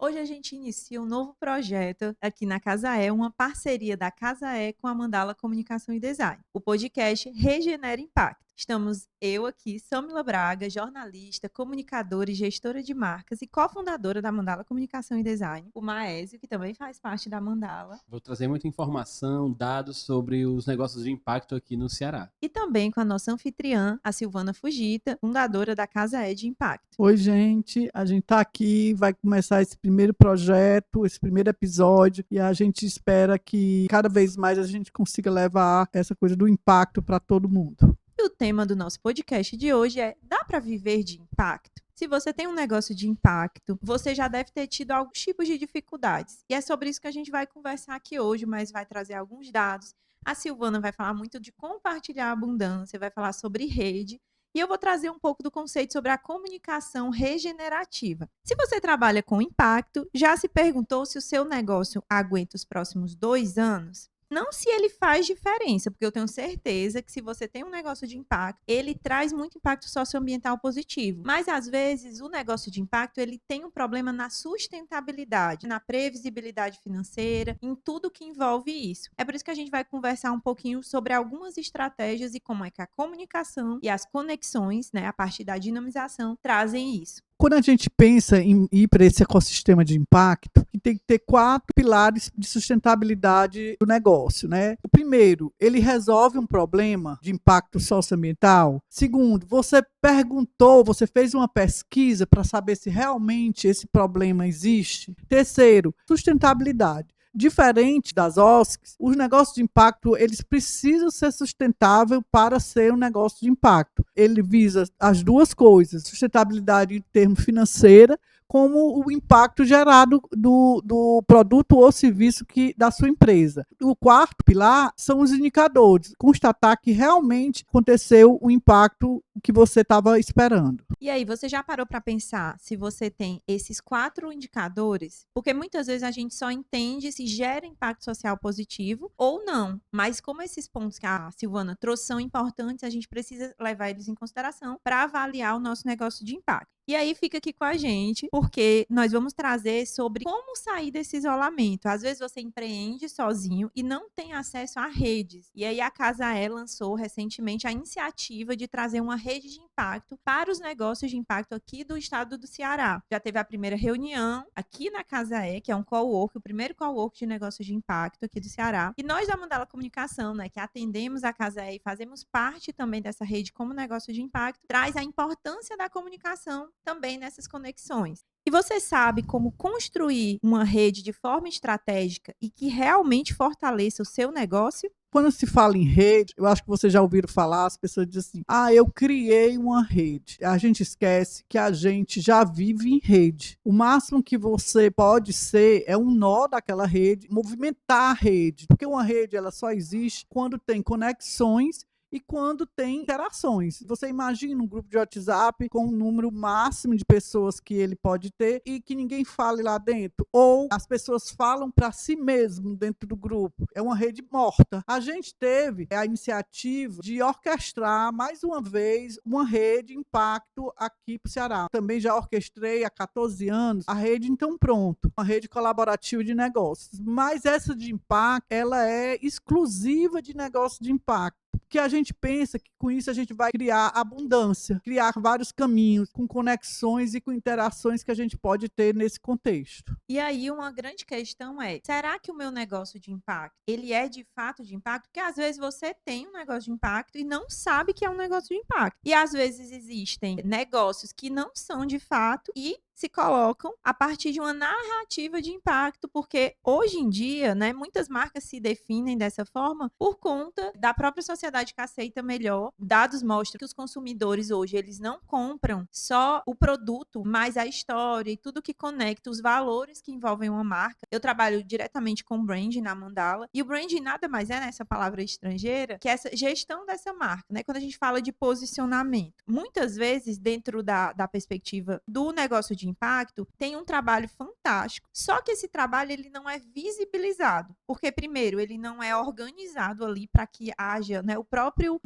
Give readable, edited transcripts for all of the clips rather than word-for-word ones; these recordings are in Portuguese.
Hoje a gente inicia um novo projeto aqui na Casa E, uma parceria da Casa E com a Mandala Comunicação e Design. O podcast Regenera Impacto. Estamos eu aqui, Samila Braga, jornalista, comunicadora e gestora de marcas e cofundadora da Mandala Comunicação e Design. O Maésio, que também faz parte da Mandala. Vou trazer muita informação, dados sobre os negócios de impacto aqui no Ceará. E também com a nossa anfitriã, a Silvana Fugita, fundadora da Casa E de Impacto. Oi, gente. A gente está aqui, vai começar esse primeiro projeto, esse primeiro episódio, e a gente espera que cada vez mais a gente consiga levar essa coisa do impacto para todo mundo. E o tema do nosso podcast de hoje é: dá para viver de impacto? Se você tem um negócio de impacto, você já deve ter tido alguns tipos de dificuldades. E é sobre isso que a gente vai conversar aqui hoje, mas vai trazer alguns dados. A Silvana vai falar muito de compartilhar a abundância, vai falar sobre rede. E eu vou trazer um pouco do conceito sobre a comunicação regenerativa. Se você trabalha com impacto, já se perguntou se o seu negócio aguenta os próximos 2 anos? Não se ele faz diferença, porque eu tenho certeza que se você tem um negócio de impacto, ele traz muito impacto socioambiental positivo. Mas, às vezes, o negócio de impacto, ele tem um problema na sustentabilidade, na previsibilidade financeira, em tudo que envolve isso. É por isso que a gente vai conversar um pouquinho sobre algumas estratégias e como é que a comunicação e as conexões, né, a partir da dinamização, trazem isso. Quando a gente pensa em ir para esse ecossistema de impacto, tem que ter 4 pilares de sustentabilidade do negócio, né? O primeiro, ele resolve um problema de impacto socioambiental. Segundo, você perguntou, você fez uma pesquisa para saber se realmente esse problema existe. Terceiro, sustentabilidade. Diferente das OSCs, os negócios de impacto, eles precisam ser sustentáveis para ser um negócio de impacto. Ele visa as duas coisas, sustentabilidade em termos financeira, como o impacto gerado do produto ou serviço da sua empresa. O quarto pilar são os indicadores, constatar que realmente aconteceu o impacto que você estava esperando. E aí, você já parou para pensar se você tem esses 4 indicadores? Porque muitas vezes a gente só entende se gera impacto social positivo ou não. Mas como esses pontos que a Silvana trouxe são importantes, a gente precisa levar eles em consideração para avaliar o nosso negócio de impacto. E aí fica aqui com a gente, porque nós vamos trazer sobre como sair desse isolamento. Às vezes você empreende sozinho e não tem acesso a redes. E aí a Casa E lançou recentemente a iniciativa de trazer uma rede de impacto para os negócios de impacto aqui do estado do Ceará. Já teve a primeira reunião aqui na Casa E, que é um cowork, o primeiro cowork de negócios de impacto aqui do Ceará. E nós da Mandala Comunicação, né, que atendemos a Casa E e fazemos parte também dessa rede como negócio de impacto, traz a importância da comunicação também nessas conexões. E você sabe como construir uma rede de forma estratégica e que realmente fortaleça o seu negócio? Quando se fala em rede, eu acho que vocês já ouviram falar, as pessoas dizem assim, eu criei uma rede. A gente esquece que a gente já vive em rede. O máximo que você pode ser é um nó daquela rede, movimentar a rede. Porque uma rede ela só existe quando tem conexões e quando tem interações. Você imagina um grupo de WhatsApp com um número máximo de pessoas que ele pode ter e que ninguém fale lá dentro. Ou as pessoas falam para si mesmo dentro do grupo. É uma rede morta. A gente teve a iniciativa de orquestrar, mais uma vez, uma rede de impacto aqui para o Ceará. Também já orquestrei há 14 anos a rede Então Pronto, uma rede colaborativa de negócios. Mas essa de impacto, ela é exclusiva de negócios de impacto. Que a gente pensa que com isso a gente vai criar abundância, criar vários caminhos com conexões e com interações que a gente pode ter nesse contexto. E aí uma grande questão é, será que o meu negócio de impacto, ele é de fato de impacto? Porque às vezes você tem um negócio de impacto e não sabe que é um negócio de impacto. E às vezes existem negócios que não são de fato e se colocam a partir de uma narrativa de impacto, porque hoje em dia, né, muitas marcas se definem dessa forma por conta da própria sociedade que aceita melhor. Dados mostram que os consumidores hoje, eles não compram só o produto, mas a história e tudo que conecta os valores que envolvem uma marca. Eu trabalho diretamente com brand na Mandala, e o brand nada mais é, nessa palavra estrangeira, que essa gestão dessa marca, né? Quando a gente fala de posicionamento. Muitas vezes, dentro da perspectiva do negócio de impacto, tem um trabalho fantástico fantástico. Só que esse trabalho ele não é visibilizado, porque primeiro ele não é organizado ali para que haja, né, o próprio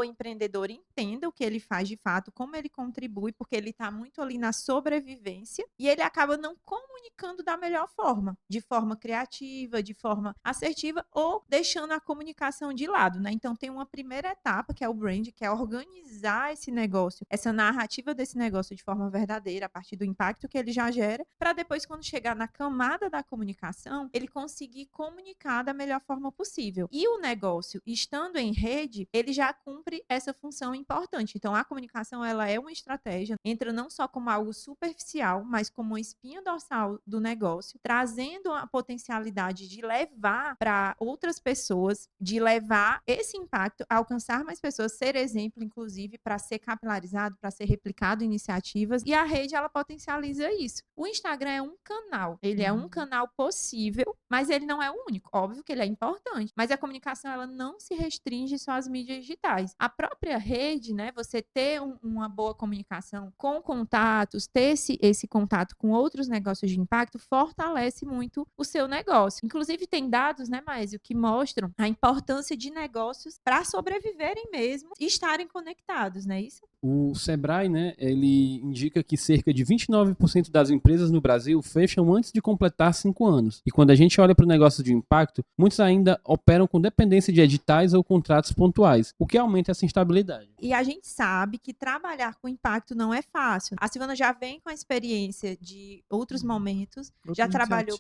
empreendedor entenda o que ele faz de fato, como ele contribui, porque ele está muito ali na sobrevivência e ele acaba não comunicando da melhor forma, de forma criativa, de forma assertiva ou deixando a comunicação de lado, né? Então tem uma primeira etapa que é o brand, que é organizar esse negócio, essa narrativa desse negócio de forma verdadeira, a partir do impacto que ele já gera, para depois, quando chegar na camada da comunicação, ele conseguir comunicar da melhor forma possível. E o negócio, estando em rede, ele já cumpre essa função importante. Então, a comunicação, ela é uma estratégia, entra não só como algo superficial, mas como uma espinha dorsal do negócio, trazendo a potencialidade de levar para outras pessoas, de levar esse impacto a alcançar mais pessoas, ser exemplo, inclusive, para ser capilarizado, para ser replicado em iniciativas, e a rede, ela potencializa isso. O Instagram é um canal, ele é um canal possível, mas ele não é o único. Óbvio que ele é importante, mas a comunicação, ela não se restringe só às mídias digitais. A própria rede, né, você ter uma boa comunicação com contatos, ter esse contato com outros negócios de impacto, fortalece muito o seu negócio. Inclusive, tem dados, né, Maésio, que mostram a importância de negócios para sobreviverem mesmo e estarem conectados, não é isso? O Sebrae, né, ele indica que cerca de 29% das empresas no Brasil fecham antes de completar 5 anos. E quando a gente olha para o negócio de impacto, muitos ainda operam com dependência de editais ou contratos pontuais, o que aumenta essa instabilidade. E a gente sabe que trabalhar com impacto não é fácil. A Silvana já vem com a experiência de outros momentos, já trabalhou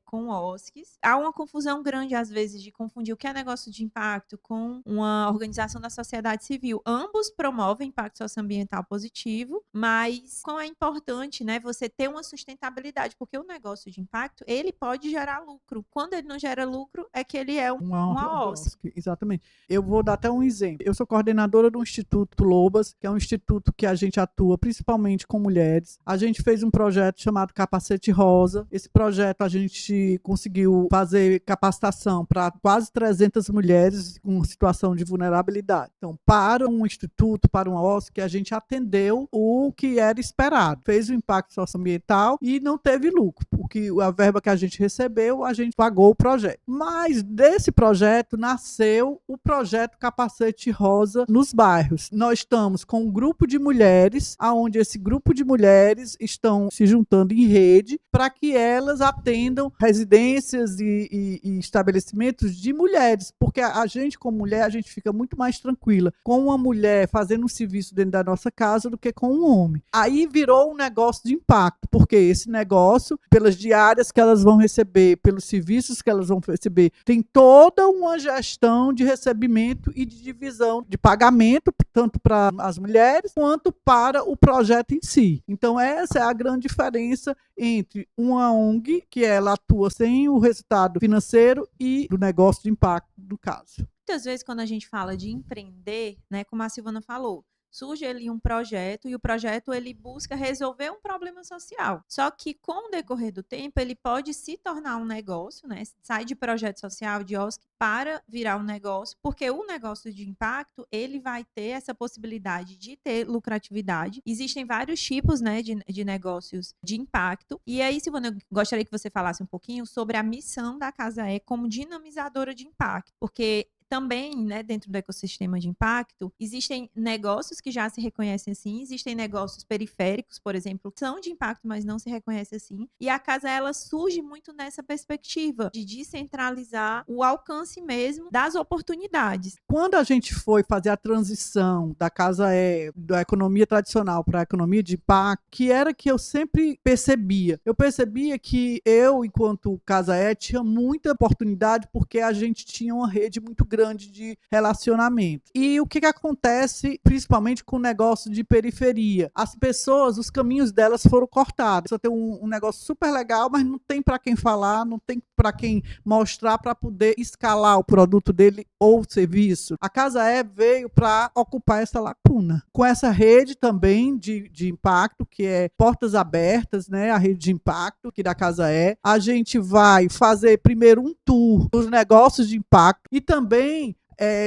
com OSCs. Há uma confusão grande, às vezes, de confundir o que é negócio de impacto com uma organização da sociedade civil. Ambos promovem impacto socioambiental positivo, mas como é importante, né, você ter uma sustentabilidade, porque o negócio de impacto, ele pode gerar lucro. Quando ele não gera lucro, é que ele é uma OSC. Exatamente. Eu vou dar até um exemplo. Eu sou coordenadora do Instituto Lobas, que é um instituto que a gente atua principalmente com mulheres. A gente fez um projeto chamado Capacete Rosa. Esse projeto a gente conseguiu fazer capacitação para quase 300 mulheres com situação de vulnerabilidade. Então, para um instituto, para uma OSC, a gente atendeu o que era esperado. Fez o impacto socioambiental e não teve lucro, porque a verba que a gente recebeu, a gente pagou o projeto. Mas desse projeto nasceu o projeto Capacete Rosa nos bairros. Nós estamos com um grupo de mulheres, onde esse grupo de mulheres estão se juntando em rede para que elas atendam residências e estabelecimentos de mulheres, porque a gente, como mulher, a gente fica muito mais tranquila com uma mulher fazendo um serviço dentro da nossa casa do que com um homem. Aí virou um negócio de impacto, porque esse negócio, pelas diárias que elas vão receber, pelos serviços que elas vão receber, tem toda uma gestão de recebimento e de divisão de pagamento, tanto para as mulheres quanto para o projeto em si. Então, essa é a grande diferença entre uma ONG, que ela atua sem o resultado financeiro, e do negócio de impacto, no caso. Muitas vezes, quando a gente fala de empreender, né, como a Silvana falou, surge ali um projeto e o projeto ele busca resolver um problema social. Só que com o decorrer do tempo ele pode se tornar um negócio, né? Sai de projeto social, de OSC, para virar um negócio, porque o negócio de impacto ele vai ter essa possibilidade de ter lucratividade. Existem vários tipos, né, de negócios de impacto. E aí, Silvana, eu gostaria que você falasse um pouquinho sobre a missão da Casa E como dinamizadora de impacto, porque também, né, dentro do ecossistema de impacto, existem negócios que já se reconhecem assim, existem negócios periféricos, por exemplo, que são de impacto, mas não se reconhecem assim. E a Casa, ela surge muito nessa perspectiva de descentralizar o alcance mesmo das oportunidades. Quando a gente foi fazer a transição da Casa da economia tradicional para a economia de impacto, que era que eu sempre percebia. Eu percebia que eu, enquanto Casa tinha muita oportunidade porque a gente tinha uma rede muito grande de relacionamento. E o que acontece, principalmente com o negócio de periferia? As pessoas, os caminhos delas foram cortados. Só tem um negócio super legal, mas não tem para quem falar, não tem para quem mostrar para poder escalar o produto dele ou o serviço. A Casa veio para ocupar essa lacuna. Com essa rede também de impacto, que é Portas Abertas, né? A rede de impacto aqui da Casa a gente vai fazer primeiro um tour dos negócios de impacto e também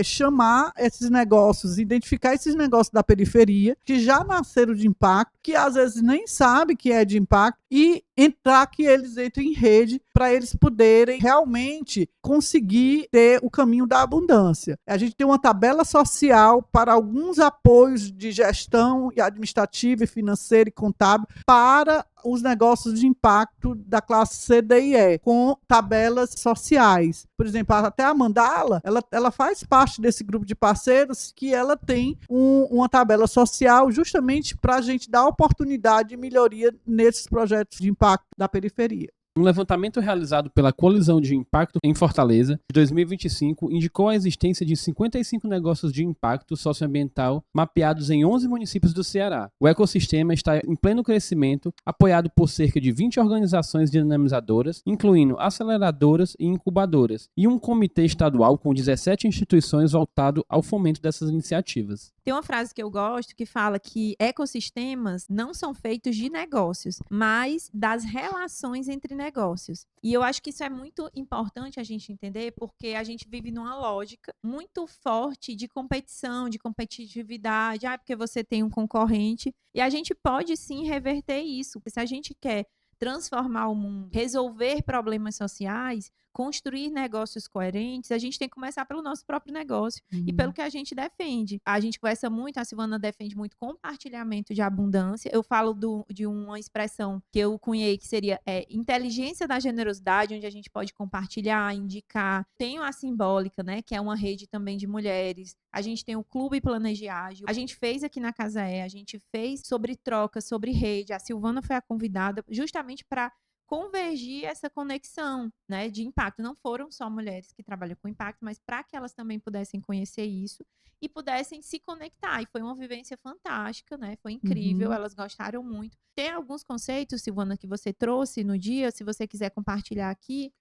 chamar esses negócios, identificar esses negócios da periferia que já nasceram de impacto, que às vezes nem sabe que é de impacto, e entrar, que eles entrem em rede para eles poderem realmente conseguir ter o caminho da abundância. A gente tem uma tabela social para alguns apoios de gestão e administrativa, e financeira e contábil para os negócios de impacto da classe C, D e E, com tabelas sociais. Por exemplo, até a Mandala, ela faz parte desse grupo de parceiros que ela tem uma tabela social justamente para a gente dar oportunidade de melhoria nesses projetos de impacto da periferia. Um levantamento realizado pela Coalizão de Impacto em Fortaleza, de 2025, indicou a existência de 55 negócios de impacto socioambiental mapeados em 11 municípios do Ceará. O ecossistema está em pleno crescimento, apoiado por cerca de 20 organizações dinamizadoras, incluindo aceleradoras e incubadoras, e um comitê estadual com 17 instituições voltado ao fomento dessas iniciativas. Tem uma frase que eu gosto que fala que ecossistemas não são feitos de negócios, mas das relações entre negócios. E eu acho que isso é muito importante a gente entender, porque a gente vive numa lógica muito forte de competição, de competitividade, porque você tem um concorrente. E a gente pode sim reverter isso. Se a gente quer transformar o mundo, resolver problemas sociais, construir negócios coerentes, a gente tem que começar pelo nosso próprio negócio e pelo que a gente defende. A gente conversa muito, a Silvana defende muito compartilhamento de abundância. Eu falo de uma expressão que eu cunhei que seria inteligência da generosidade, onde a gente pode compartilhar, indicar. Tem a Simbólica, né, que é uma rede também de mulheres. A gente tem o Clube Planegiágil. A gente fez aqui na Casa a gente fez sobre troca, sobre rede. A Silvana foi a convidada justamente para convergir essa conexão, né, de impacto. Não foram só mulheres que trabalham com impacto, mas para que elas também pudessem conhecer isso e pudessem se conectar. E foi uma vivência fantástica, né? Foi incrível, elas gostaram muito. Tem alguns conceitos, Silvana, que você trouxe no dia, se você quiser compartilhar aqui.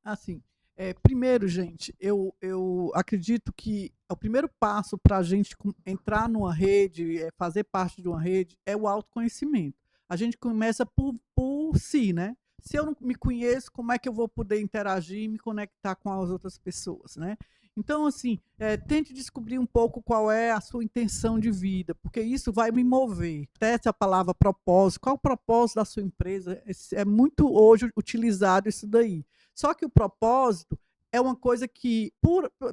Assim, primeiro, gente, eu acredito que o primeiro passo para a gente entrar numa rede, fazer parte de uma rede, é o autoconhecimento. A gente começa por si, né? Se eu não me conheço, como é que eu vou poder interagir e me conectar com as outras pessoas, né? Então, assim, tente descobrir um pouco qual é a sua intenção de vida, porque isso vai me mover. Teste a palavra propósito. Qual o propósito da sua empresa? É muito hoje utilizado isso daí. Só que o propósito é uma coisa que,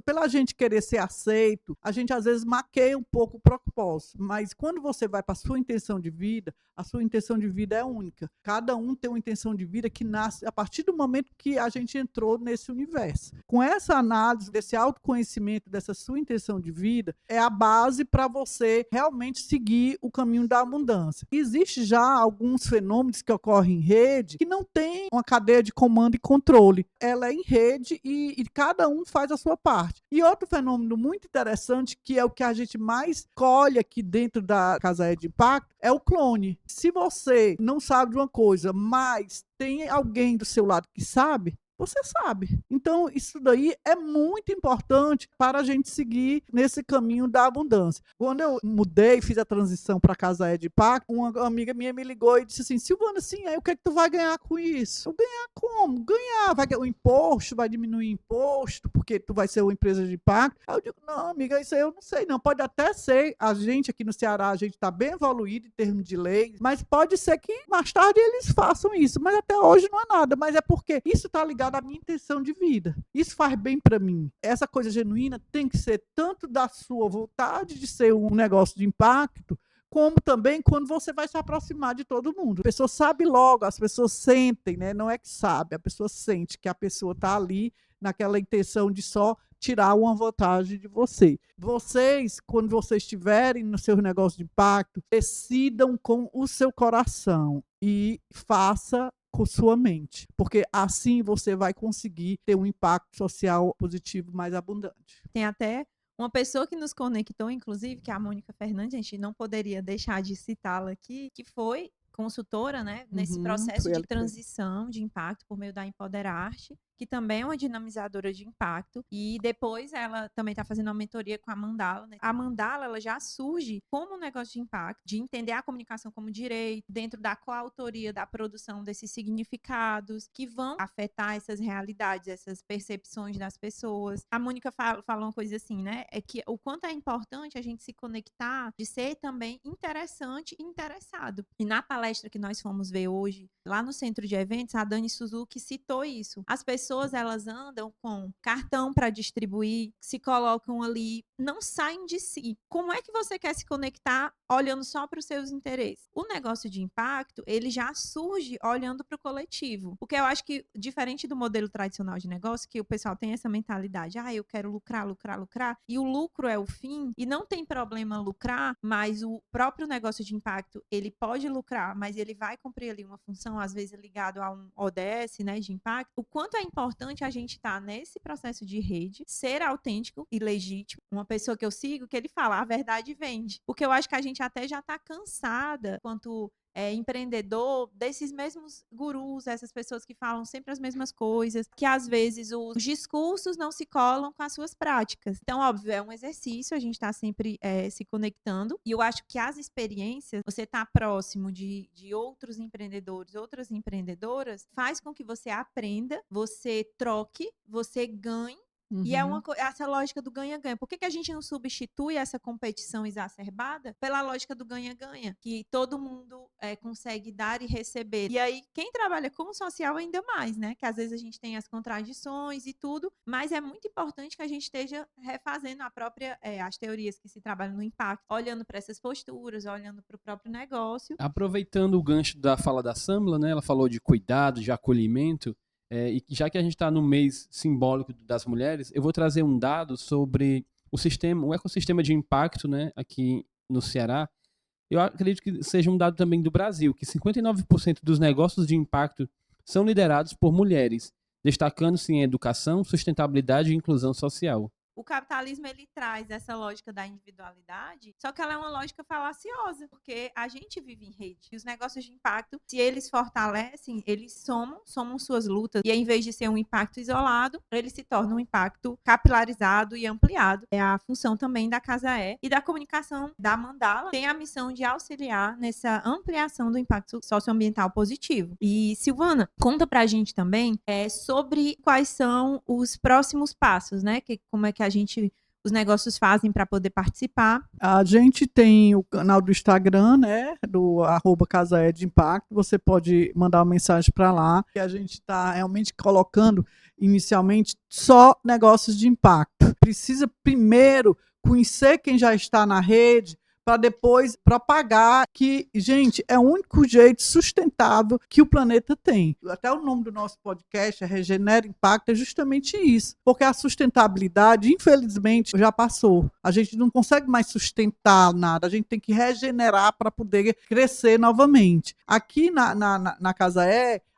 pela gente querer ser aceito, a gente às vezes maqueia um pouco o propósito. Mas quando você vai para a sua intenção de vida, a sua intenção de vida é única. Cada um tem uma intenção de vida que nasce a partir do momento que a gente entrou nesse universo. Com essa análise, desse autoconhecimento, dessa sua intenção de vida, é a base para você realmente seguir o caminho da abundância. Existe já alguns fenômenos que ocorrem em rede que não tem uma cadeia de comando e controle. Ela é em rede e cada um faz a sua parte. E outro fenômeno muito interessante, que é o que a gente mais colhe aqui dentro da Casa de Impacto, é o clone. Se você não sabe de uma coisa, mas tem alguém do seu lado que sabe, você sabe. Então, isso daí é muito importante para a gente seguir nesse caminho da abundância. Quando eu mudei, fiz a transição para a Casa de Impacto, uma amiga minha me ligou e disse assim: Silvana, assim, aí o que é que tu vai ganhar com isso? Eu ganhar como? Ganhar, vai ganhar o imposto, vai diminuir o imposto, porque tu vai ser uma empresa de impacto. Aí eu digo, não, amiga, isso aí eu não sei, não. Pode até ser, a gente aqui no Ceará, a gente está bem evoluído em termos de lei, mas pode ser que mais tarde eles façam isso, mas até hoje não é nada, mas é porque isso está ligado à minha intenção de vida. Isso faz bem para mim. Essa coisa genuína tem que ser tanto da sua vontade de ser um negócio de impacto, como também quando você vai se aproximar de todo mundo. A pessoa sabe logo, as pessoas sentem, né? Não é que sabe, a pessoa sente que a pessoa está ali naquela intenção de só tirar uma vantagem de você. Vocês, quando vocês estiverem no seu negócio de impacto, decidam com o seu coração e faça com sua mente, porque assim você vai conseguir ter um impacto social positivo mais abundante. Tem até uma pessoa que nos conectou, inclusive, que é a Mônica Fernandes, a gente não poderia deixar de citá-la aqui, que foi consultora, né, nesse processo de transição de impacto por meio da Empoderarte, que também é uma dinamizadora de impacto, e depois ela também está fazendo uma mentoria com a Mandala, né? A Mandala, ela já surge como um negócio de impacto, de entender a comunicação como direito, dentro da coautoria da produção desses significados que vão afetar essas realidades, essas percepções das pessoas. A Mônica fala uma coisa assim, né? É que o quanto é importante a gente se conectar, de ser também interessante e interessado. E na palestra que nós fomos ver hoje, lá no centro de eventos, a Dani Suzuki citou isso. As pessoas, elas andam com cartão para distribuir, se colocam ali, não saem de si. Como é que você quer se conectar olhando só para os seus interesses? O negócio de impacto, ele já surge olhando para o coletivo. Porque eu acho que, diferente do modelo tradicional de negócio, que o pessoal tem essa mentalidade, eu quero lucrar, e o lucro é o fim, e não tem problema lucrar, mas o próprio negócio de impacto, ele pode lucrar, mas ele vai cumprir ali uma função, às vezes ligado a um ODS, né, de impacto. O quanto é importante a gente estar nesse processo de rede, ser autêntico e legítimo. Uma pessoa que eu sigo, que ele fala, a verdade vende. Porque eu acho que a gente até já está cansada, quanto empreendedor, desses mesmos gurus, essas pessoas que falam sempre as mesmas coisas, que às vezes os discursos não se colam com as suas práticas. Então, óbvio, é um exercício, a gente está sempre se conectando, e eu acho que as experiências, você tá próximo de outros empreendedores, outras empreendedoras, faz com que você aprenda, você troque, você ganhe. E é essa lógica do ganha-ganha. Por que a gente não substitui essa competição exacerbada pela lógica do ganha-ganha? Que todo mundo consegue dar e receber. E aí, quem trabalha com o social ainda mais, né? Que às vezes a gente tem as contradições e tudo, mas é muito importante que a gente esteja refazendo as teorias que se trabalham no impacto, olhando para essas posturas, olhando para o próprio negócio. Aproveitando o gancho da fala da Samla, né? Ela falou de cuidado, de acolhimento. E já que a gente está no mês simbólico das mulheres, eu vou trazer um dado sobre o ecossistema de impacto, né, aqui no Ceará. Eu acredito que seja um dado também do Brasil, que 59% dos negócios de impacto são liderados por mulheres, destacando-se em educação, sustentabilidade e inclusão social. O capitalismo, ele traz essa lógica da individualidade, só que ela é uma lógica falaciosa, porque a gente vive em rede. E os negócios de impacto, se eles fortalecem, eles somam suas lutas. E em vez de ser um impacto isolado, ele se torna um impacto capilarizado e ampliado. É a função também da Casa E da comunicação da Mandala. Tem a missão de auxiliar nessa ampliação do impacto socioambiental positivo. E, Silvana, conta pra gente também sobre quais são os próximos passos, né? Como é que os negócios fazem para poder participar. A gente tem o canal do Instagram, né, do @Casa de Impacto. Você pode mandar uma mensagem para lá. E a gente está realmente colocando, inicialmente, só negócios de impacto. Precisa primeiro conhecer quem já está na rede, para depois propagar que, gente, é o único jeito sustentável que o planeta tem. Até o nome do nosso podcast, Regenera Impacto, é justamente isso. Porque a sustentabilidade, infelizmente, já passou. A gente não consegue mais sustentar nada. A gente tem que regenerar para poder crescer novamente. Aqui na Casa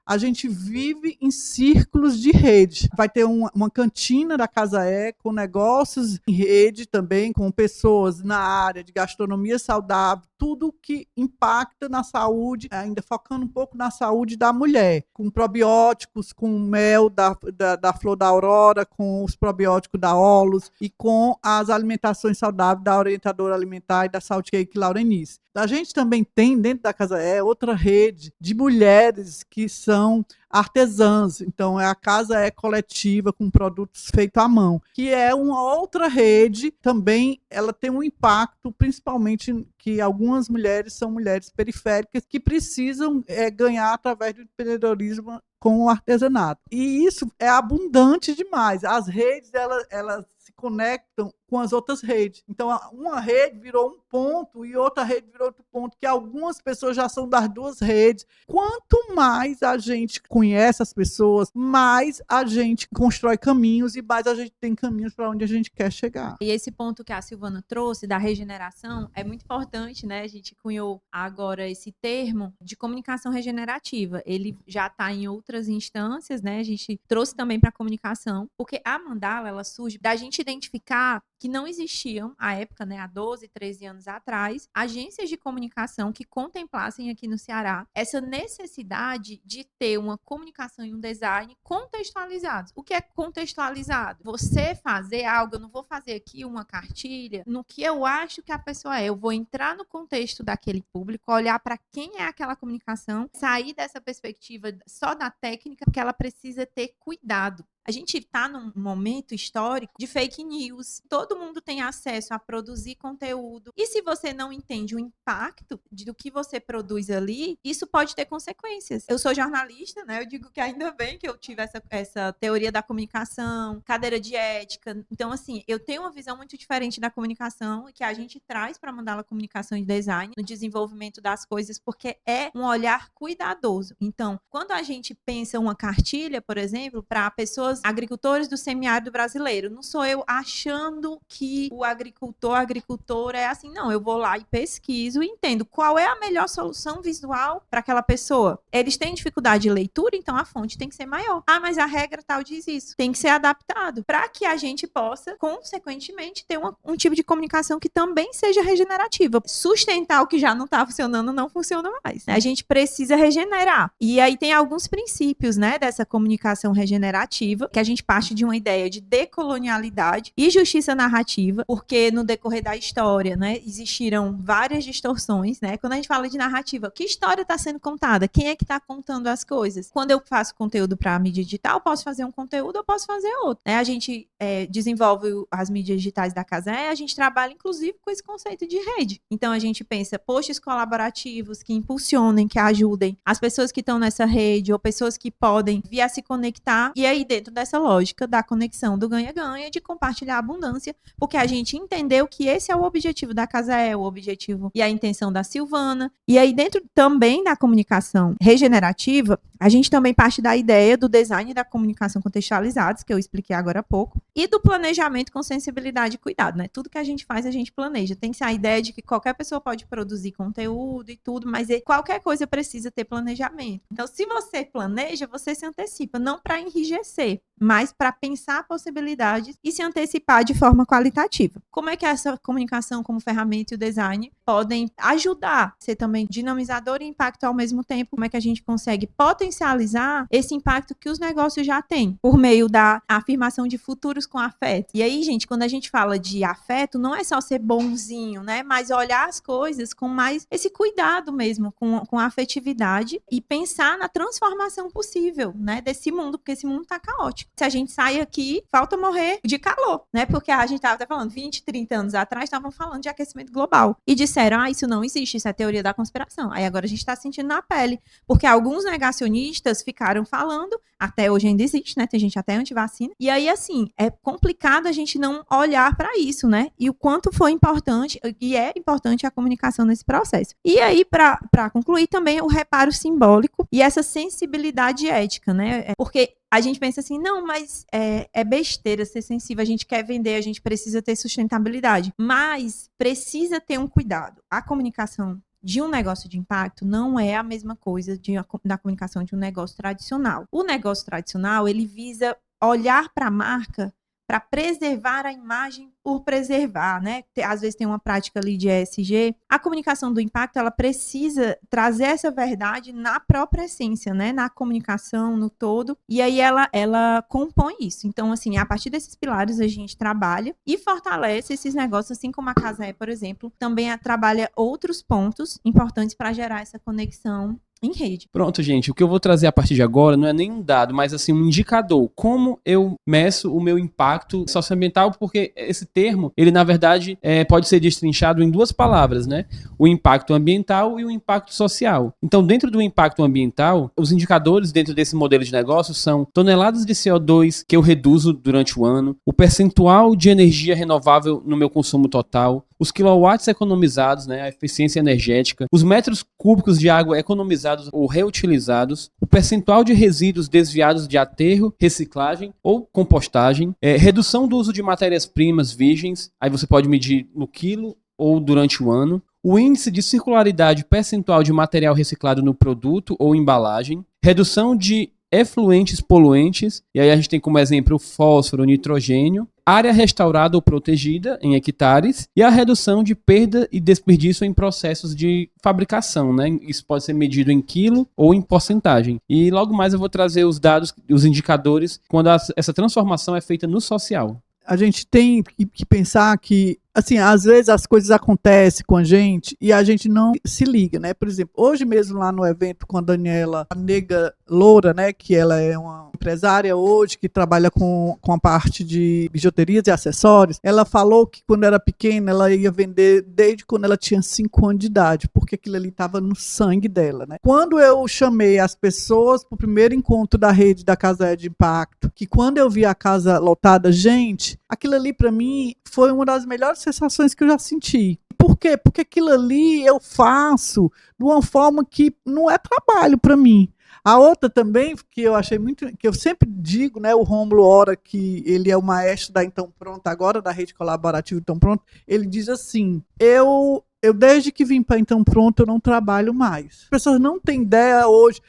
a gente vive em círculos de rede. Vai ter uma cantina da Casa com negócios em rede também, com pessoas na área de gastronomia saudável, tudo que impacta na saúde, ainda focando um pouco na saúde da mulher, com probióticos, com mel da Flor da Aurora, com os probióticos da Olos e com as alimentações saudáveis da Orientadora Alimentar e da Salt Cake Laurenice. A gente também tem, dentro da Casa outra rede de mulheres que são artesãs. Então, a Casa coletiva com produtos feitos à mão, que é uma outra rede. Também ela tem um impacto, principalmente que algumas mulheres são mulheres periféricas que precisam ganhar através do empreendedorismo com o artesanato. E isso é abundante demais. As redes, elas se conectam com as outras redes. Então, uma rede virou um ponto e outra rede virou outro ponto, que algumas pessoas já são das duas redes. Quanto mais a gente conhece as pessoas, mais a gente constrói caminhos e mais a gente tem caminhos para onde a gente quer chegar. E esse ponto que a Silvana trouxe da regeneração é muito importante, né? A gente cunhou agora esse termo de comunicação regenerativa. Ele já está em outras instâncias, né? A gente trouxe também para a comunicação, porque a Mandala, ela surge da gente identificar que não existiam à época, né, há 12, 13 anos atrás, agências de comunicação que contemplassem aqui no Ceará essa necessidade de ter uma comunicação e um design contextualizados. O que é contextualizado? Você fazer algo, eu não vou fazer aqui uma cartilha no que eu acho que a pessoa é. Eu vou entrar no contexto daquele público, olhar para quem é aquela comunicação, sair dessa perspectiva só da técnica, porque ela precisa ter cuidado. A gente está num momento histórico de fake news. Todo mundo tem acesso a produzir conteúdo. E se você não entende o impacto do que você produz ali, isso pode ter consequências. Eu sou jornalista, né? Eu digo que ainda bem que eu tive essa teoria da comunicação, cadeira de ética. Então, assim, eu tenho uma visão muito diferente da comunicação e que a gente traz para Mandala Comunicação e Design no desenvolvimento das coisas, porque é um olhar cuidadoso. Então, quando a gente pensa uma cartilha, por exemplo, para pessoas agricultores do semiárido brasileiro. Não sou eu achando que o agricultor é assim, não. Eu vou lá e pesquiso e entendo qual é a melhor solução visual para aquela pessoa. Eles têm dificuldade de leitura, então a fonte tem que ser maior. Ah, mas a regra tal diz isso. Tem que ser adaptado para que a gente possa, consequentemente, ter um tipo de comunicação que também seja regenerativa. Sustentar o que já não está funcionando não funciona mais. A gente precisa regenerar. E aí tem alguns princípios, né, dessa comunicação regenerativa, que a gente parte de uma ideia de decolonialidade e justiça narrativa, porque no decorrer da história, né, existiram várias distorções, né? Quando a gente fala de narrativa, que história está sendo contada? Quem é que está contando as coisas? Quando eu faço conteúdo para a mídia digital, eu posso fazer um conteúdo, eu posso fazer outro, né? A gente desenvolve as mídias digitais da Casa a gente trabalha, inclusive, com esse conceito de rede. Então, a gente pensa posts colaborativos que impulsionem, que ajudem as pessoas que estão nessa rede ou pessoas que podem vir a se conectar. E aí, dentro dessa lógica da conexão do ganha-ganha, de compartilhar a abundância, porque a gente entendeu que esse é o objetivo da Casa o objetivo e a intenção da Silvana. E aí, dentro também da comunicação regenerativa, a gente também parte da ideia do design da comunicação contextualizados, que eu expliquei agora há pouco, e do planejamento com sensibilidade e cuidado, né? Tudo que a gente faz, a gente planeja. Tem que ser a ideia de que qualquer pessoa pode produzir conteúdo e tudo, mas qualquer coisa precisa ter planejamento. Então, se você planeja, você se antecipa, não para enrijecer, mas para pensar possibilidades e se antecipar de forma qualitativa. Como é que essa comunicação como ferramenta e o design podem ajudar, ser também dinamizador e impacto ao mesmo tempo? Como é que a gente consegue potencializar esse impacto que os negócios já têm, por meio da afirmação de futuros com afeto? E aí, gente, quando a gente fala de afeto, não é só ser bonzinho, né? Mas olhar as coisas com mais esse cuidado mesmo, com a afetividade e pensar na transformação possível, né, desse mundo, porque esse mundo tá caótico. Se a gente sai aqui, falta morrer de calor, né? Porque a gente estava até falando, 20, 30 anos atrás, estavam falando de aquecimento global. E disseram, isso não existe, isso é teoria da conspiração. Aí agora a gente está sentindo na pele. Porque alguns negacionistas ficaram falando, até hoje ainda existe, né? Tem gente até antivacina. E aí, assim, é complicado a gente não olhar para isso, né? E o quanto foi importante, e é importante a comunicação nesse processo. E aí, para concluir, também o reparo simbólico e essa sensibilidade ética, né? Porque a gente pensa assim, não, mas é besteira ser sensível, a gente quer vender, a gente precisa ter sustentabilidade, mas precisa ter um cuidado. A comunicação de um negócio de impacto não é a mesma coisa da comunicação de um negócio tradicional. O negócio tradicional, ele visa olhar para a marca para preservar a imagem por preservar, né? Às vezes tem uma prática ali de ESG. A comunicação do impacto, ela precisa trazer essa verdade na própria essência, né? Na comunicação, no todo. E aí ela compõe isso. Então, assim, a partir desses pilares a gente trabalha e fortalece esses negócios, assim como a Casa por exemplo, também trabalha outros pontos importantes para gerar essa conexão em rede. Pronto, gente. O que eu vou trazer a partir de agora não é nem um dado, mas assim um indicador. Como eu meço o meu impacto socioambiental, porque esse termo, ele na verdade pode ser destrinchado em duas palavras, né? O impacto ambiental e o impacto social. Então, dentro do impacto ambiental, os indicadores dentro desse modelo de negócio são toneladas de CO2 que eu reduzo durante o ano, o percentual de energia renovável no meu consumo total, os quilowatts economizados, né, a eficiência energética, os metros cúbicos de água economizados ou reutilizados, o percentual de resíduos desviados de aterro, reciclagem ou compostagem, redução do uso de matérias-primas virgens, aí você pode medir no quilo ou durante o ano, o índice de circularidade percentual de material reciclado no produto ou embalagem, redução de efluentes poluentes, e aí a gente tem como exemplo o fósforo, o nitrogênio, área restaurada ou protegida em hectares e a redução de perda e desperdício em processos de fabricação, né? Isso pode ser medido em quilo ou em porcentagem. E logo mais eu vou trazer os dados, os indicadores, quando essa transformação é feita no social. A gente tem que pensar que, assim, às vezes as coisas acontecem com a gente e a gente não se liga, né? Por exemplo, hoje mesmo lá no evento com a Daniela, a nega loura, né? Que ela é uma empresária hoje que trabalha com a parte de bijuterias e acessórios. Ela falou que quando era pequena ela ia vender desde quando ela tinha 5 anos de idade, porque aquilo ali estava no sangue dela, né? Quando eu chamei as pessoas para o primeiro encontro da rede da Casa de Impacto, que quando eu vi a casa lotada, gente, aquilo ali para mim foi uma das melhores sensações que eu já senti. Por quê? Porque aquilo ali eu faço de uma forma que não é trabalho para mim. A outra também, que eu achei muito, que eu sempre digo, né, o Rômulo Ora, que ele é o maestro da Então Pronto, agora da rede colaborativa Então Pronto, ele diz assim, eu desde que vim para Então Pronto, eu não trabalho mais. As pessoas não têm ideia hoje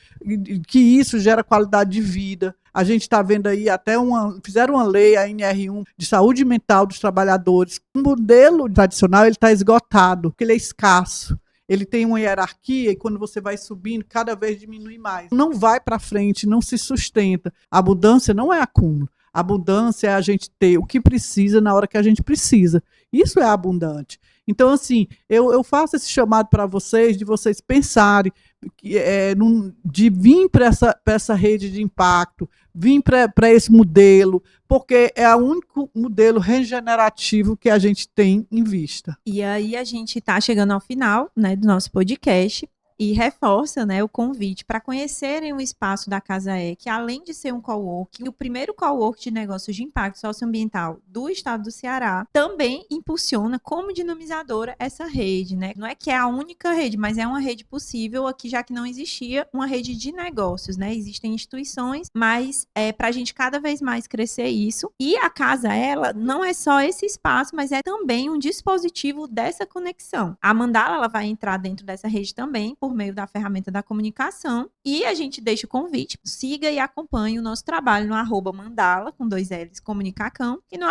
que isso gera qualidade de vida. A gente está vendo aí até fizeram uma lei, a NR1, de saúde mental dos trabalhadores. O modelo tradicional está esgotado, porque ele é escasso. Ele tem uma hierarquia e quando você vai subindo, cada vez diminui mais. Não vai para frente, não se sustenta. A abundância não é acúmulo. A abundância é a gente ter o que precisa na hora que a gente precisa. Isso é abundante. Então, assim, eu faço esse chamado para vocês, de vocês pensarem, de vir para essa rede de impacto, vir para esse modelo, porque é o único modelo regenerativo que a gente tem em vista. E aí a gente está chegando ao final, né, do nosso podcast. E reforça, né, o convite para conhecerem o espaço da Casa E, que além de ser um coworking, o primeiro coworking de negócios de impacto socioambiental do estado do Ceará, também impulsiona como dinamizadora essa rede, né? Não é que é a única rede, mas é uma rede possível aqui, já que não existia uma rede de negócios, né? Existem instituições, mas para a gente cada vez mais crescer isso. E a Casa, ela não é só esse espaço, mas é também um dispositivo dessa conexão. A Mandala, ela vai entrar dentro dessa rede também, por meio da ferramenta da comunicação. E a gente deixa o convite, siga e acompanhe o nosso trabalho no @Mandala, com 2 L's, Comunicacão, e no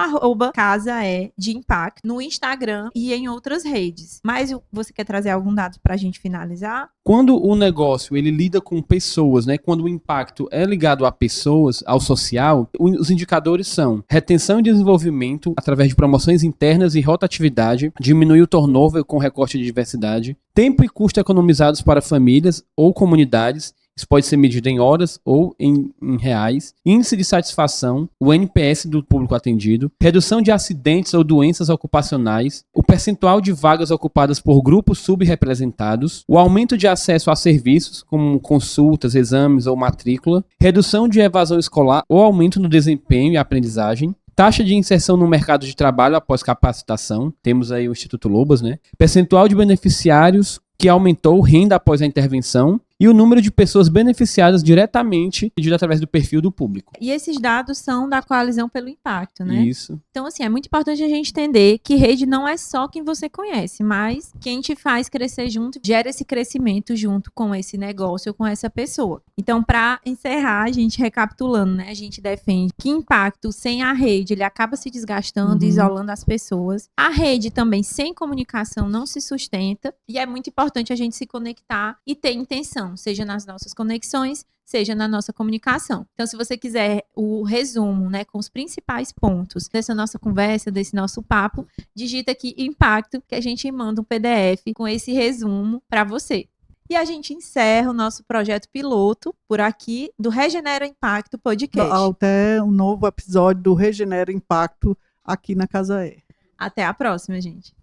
@Casa de Impacto, no Instagram e em outras redes. Mas você quer trazer algum dado para a gente finalizar? Quando o negócio ele lida com pessoas, né? Quando o impacto é ligado a pessoas, ao social, os indicadores são retenção e desenvolvimento através de promoções internas e rotatividade, diminuir o turnover com recorte de diversidade, tempo e custo economizados para famílias ou comunidades. Isso pode ser medido em horas ou em reais. Índice de satisfação, o NPS do público atendido, redução de acidentes ou doenças ocupacionais, o percentual de vagas ocupadas por grupos subrepresentados, o aumento de acesso a serviços como consultas, exames ou matrícula, redução de evasão escolar ou aumento no desempenho e aprendizagem, taxa de inserção no mercado de trabalho após capacitação, temos aí o Instituto Lobas, né? Percentual de beneficiários que aumentou renda após a intervenção e o número de pessoas beneficiadas diretamente medido através do perfil do público. E esses dados são da Coalizão pelo Impacto, né? Isso. Então, assim, é muito importante a gente entender que rede não é só quem você conhece, mas quem te faz crescer junto, gera esse crescimento junto com esse negócio, com essa pessoa. Então, para encerrar, a gente recapitulando, né? A gente defende que impacto sem a rede, ele acaba se desgastando, isolando as pessoas. A rede também, sem comunicação, não se sustenta. E é muito importante a gente se conectar e ter intenção, seja nas nossas conexões, seja na nossa comunicação. Então, se você quiser o resumo, né, com os principais pontos dessa nossa conversa, desse nosso papo, digita aqui impacto, que a gente manda um PDF com esse resumo para você. E a gente encerra o nosso projeto piloto por aqui do Regenera Impacto Podcast. Até um novo episódio do Regenera Impacto aqui na Casa E. Até a próxima, gente.